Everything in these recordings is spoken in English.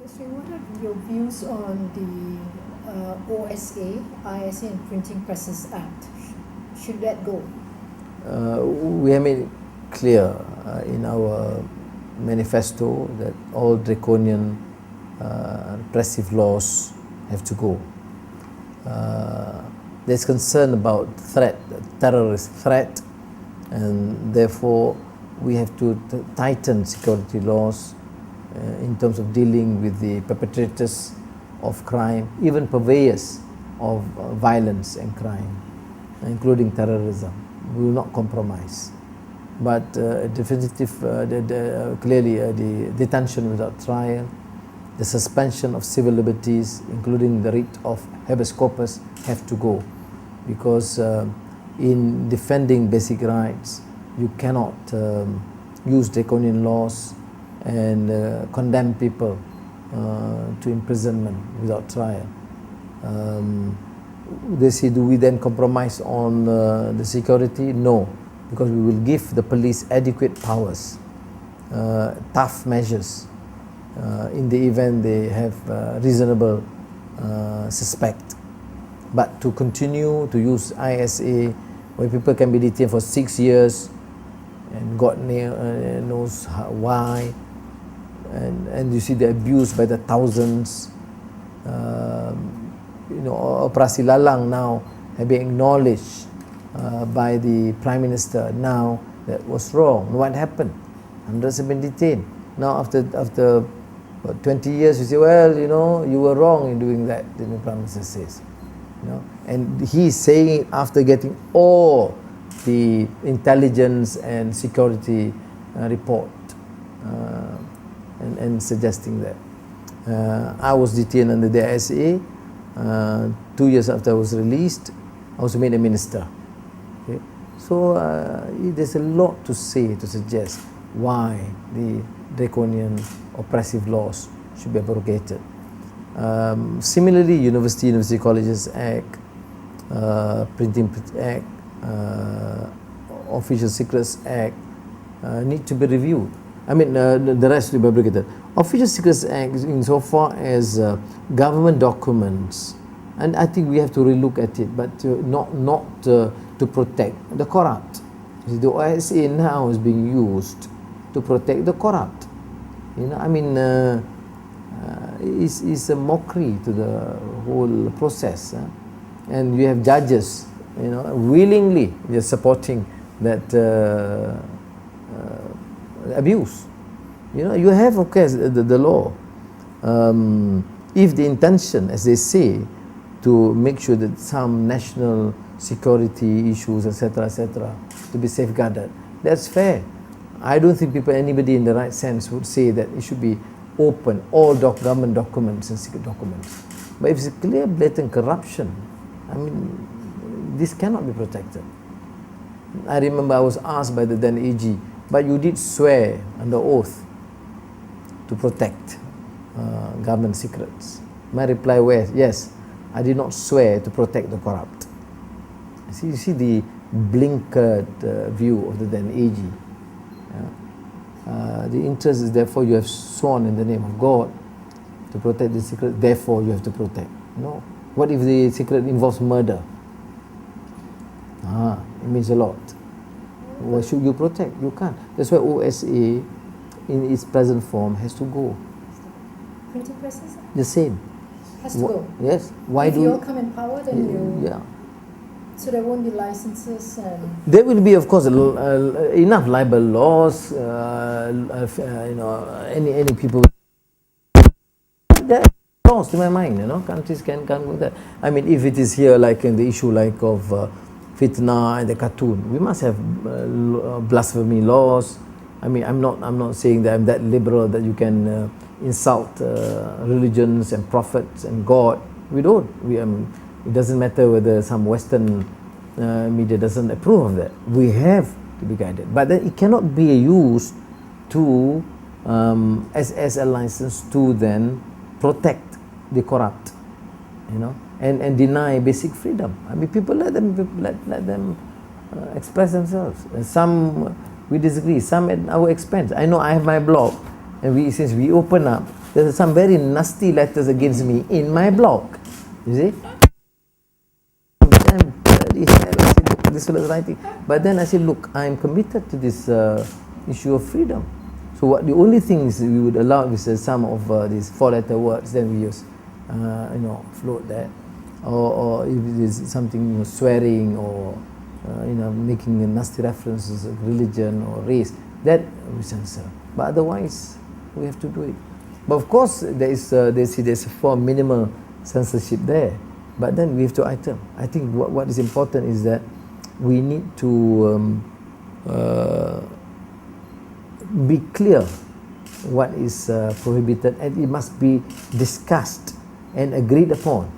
So what are your views on the OSA, ISA and Printing Presses Act? Should that go? We have made it clear in our manifesto that all draconian repressive laws have to go. There's concern about threat, terrorist threat, and therefore we have to tighten security laws in terms of dealing with the perpetrators of crime, even purveyors of violence and crime, including terrorism. We will not compromise. But clearly the detention without trial, the suspension of civil liberties, including the writ of habeas corpus, have to go, because in defending basic rights, you cannot use draconian laws and condemn people to imprisonment without trial. They say, do we then compromise on the security? No, because we will give the police adequate powers, tough measures in the event they have reasonable suspect. But to continue to use ISA, where people can be detained for 6 years, and God knows why, and you see the abuse by the thousands. Operasi Lalang now have been acknowledged by the Prime Minister now that was wrong. What happened? Hundreds have been detained. Now after 20 years, you say, well, you were wrong in doing that, the Prime Minister says. And he is saying it after getting all the intelligence and security report and suggesting that. I was detained under the ISA. 2 years after I was released, I was made a minister. Okay? So there's a lot to say, to suggest why the draconian oppressive laws should be abrogated. Similarly, University Colleges Act, Printing Act, Official Secrets Act need to be reviewed. I mean, the rest will be abrogated. Official Secrets Act, insofar as government documents, and I think we have to relook at it, but not to protect the corrupt. The OSA now is being used to protect the corrupt. It's a mockery to the whole process, and you have judges, willingly just supporting that abuse. You have, of course, the law. If the intention, as they say, to make sure that some national security issues, etc., to be safeguarded, that's fair. I don't think anybody in the right sense would say that it should be open, all government documents and secret documents. But if it's clear, blatant corruption, this cannot be protected. I remember I was asked by the then AG, but you did swear under oath to protect government secrets. My reply was, yes, I did not swear to protect the corrupt. You see the blinkered view of the then AG. The interest is, therefore you have sworn in the name of God to protect the secret, therefore you have to protect. No. What if the secret involves murder? It means a lot. Why should you protect? You can't. That's why OSA in its present form has to go. Printing presses? The same. Has to go? Yes. Why if do you all come in power, then you... Yeah. So there won't be licenses and... There will be, of course, enough libel laws, any people... There are laws, to my mind, countries can do that. If it is here, like in the issue of fitna and the cartoon, we must have blasphemy laws. I'm not saying that I'm that liberal that you can insult religions and prophets and God. We don't. It doesn't matter whether some Western media doesn't approve of that. We have to be guided, but then it cannot be used to as a license to then protect the corrupt, and deny basic freedom. People let them express themselves. Some we disagree, some at our expense. I know I have my blog, and since we open up, there's some very nasty letters against me in my blog. You see? I'm bloody hell. I said, look, this fellow's writing. But then I said, look, I'm committed to this issue of freedom. So what the only things we would allow is some of these 4-letter words, then we use, float that. Or if it is something, swearing or making nasty references of religion or race, that we censor. But otherwise, we have to do it. But of course, there's a form minimal censorship there. But then we have to item. I think what is important is that we need to be clear what is prohibited, and it must be discussed and agreed upon.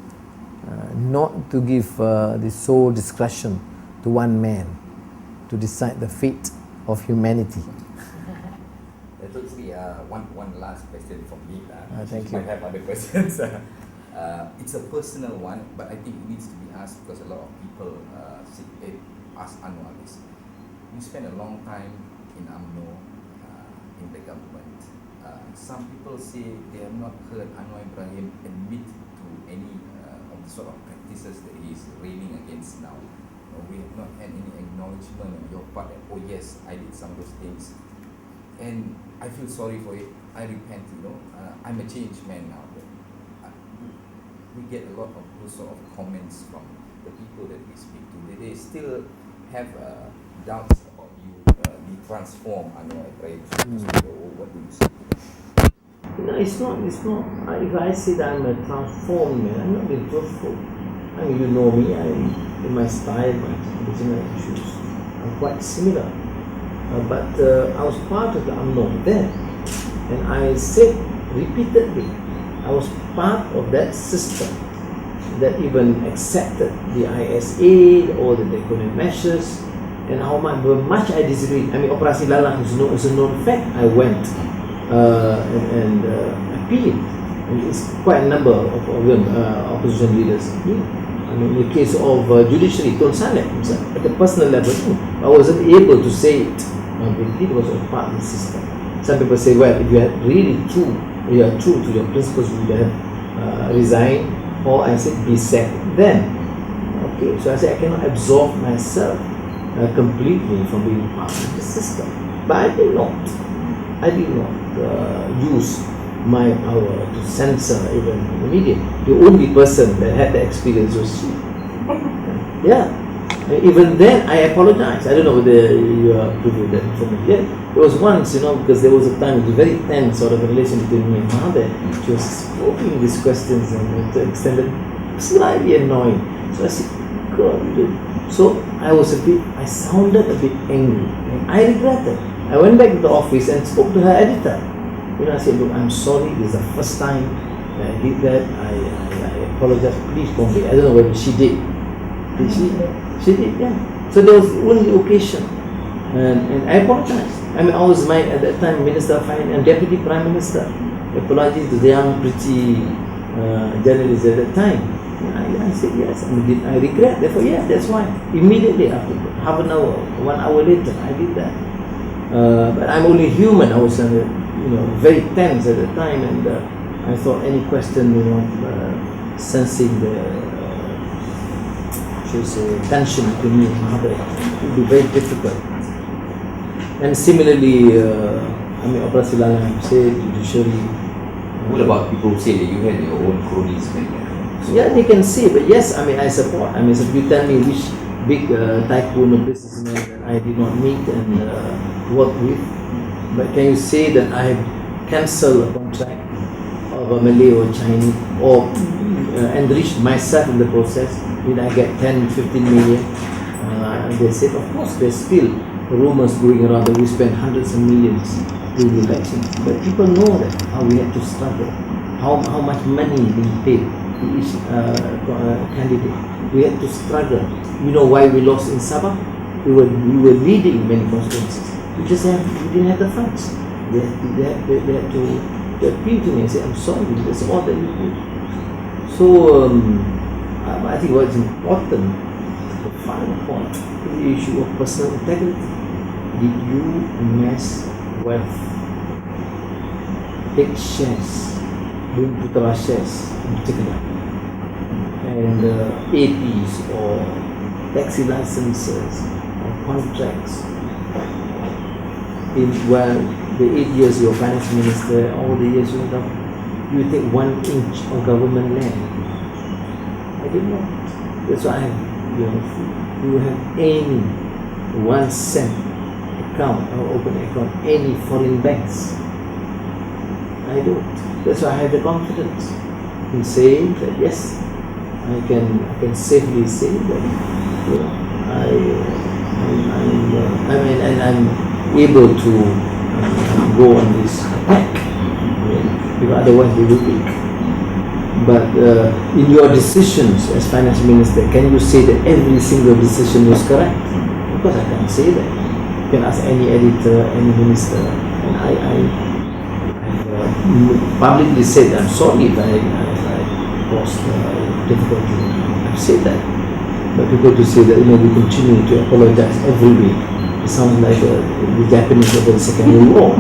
Not to give the sole discretion to one man to decide the fate of humanity. Datuk Seri, one last question from me. Thank you you. might have other questions. It's a personal one, but I think it needs to be asked because a lot of people ask Anwar this. You spent a long time in UMNO, in the government. Some people say they have not heard Anwar Ibrahim admit to any of the sort of practices that he is railing against now. We have not had any acknowledgement on your part that, oh yes, I did some of those things. And I feel sorry for it. I repent, I'm a changed man now. But we get a lot of those sort of comments from the people that we speak to. They still have doubts about you, the transform Anwar Ibrahim. What do you say? No, it's not. If I say that I'm a transformed man, I'm not being truthful. I mean, you know me. In my style, my original issues are quite similar. But I was part of the UMNO then, and I said repeatedly, I was part of that system that even accepted the ISA, all the draconian measures, and how much I disagreed. I mean, Operasi Lalang is a known fact. I went and appealed, and it's quite a number of them, opposition leaders. I mean, in the case of judiciary, Tun Saleh himself, at the personal level, I wasn't able to say it. It was a part of the system. Some people say, well, if you are really true, you are true to your principles, you would have resigned, or I said, be sacked then. Okay, so I said, I cannot absolve myself completely from being part of the system. But I did not use my power to censor even the media. The only person that had the experience was she. Yeah. Even then, I apologized. I don't know whether you are privy to that information. Yeah. There was once, because there was a time, it was a very tense sort of relation between me and my mother. She was asking these questions and to extend it, slightly annoying. So I said, God, so I sounded a bit angry. And I regretted. I went back to the office and spoke to her editor. I said, look, I'm sorry, this is the first time I did that. I apologize, please convey. I don't know whether she did. Did she? She did, yeah. So there was only occasion. And I apologized. I mean, I was at that time Minister of Finance and Deputy Prime Minister. Apologies to the young, pretty journalists at that time. And I said, yes, I regret. Therefore, yeah, that's why. Immediately after, half an hour, 1 hour later, I did that. But I'm only human. I was very tense at the time, and I thought any question, sensing the tension between me and my mother would be very difficult. And similarly, Operasi Lalang, say, judiciary. What about people who say that you had your own cronies? Yeah, they can say, but yes, I support. So if you tell me which big tycoon or businessman that I did not meet and work with, but can you say that I have cancelled a contract of a Malay or Chinese, or enriched myself in the process? Did I get 10, 15 million? They said, of course, there's still rumors going around that we spend hundreds of millions in the election. But people know that, how we had to struggle, how much money being paid to each candidate. We had to struggle. You know why we lost in Sabah? We were leading many constituencies. We didn't have the funds. They had to appeal to me and say, I'm sorry, that's all that we do. So I think what's important, the final point, is the issue of personal integrity. Did you amass wealth, take shares Bumiputera shares in particular, and APs or taxi licenses or contracts. Well, the 8 years you're finance minister, all the years you take 1 inch of government land. I didn't know. That's why you have any 1 cent account or open account any foreign banks. I don't. That's why I have the confidence in saying that yes, I can safely say that I'm able to go on this path, because otherwise they will pick. But in your decisions as finance minister, can you say that every single decision was correct? Because I can't say that. You can ask any editor, any minister, and I publicly said I'm sorry if I caused difficulty. I've said that. But people to say that we continue to apologize every week, it sounds like the Japanese over the Second World War.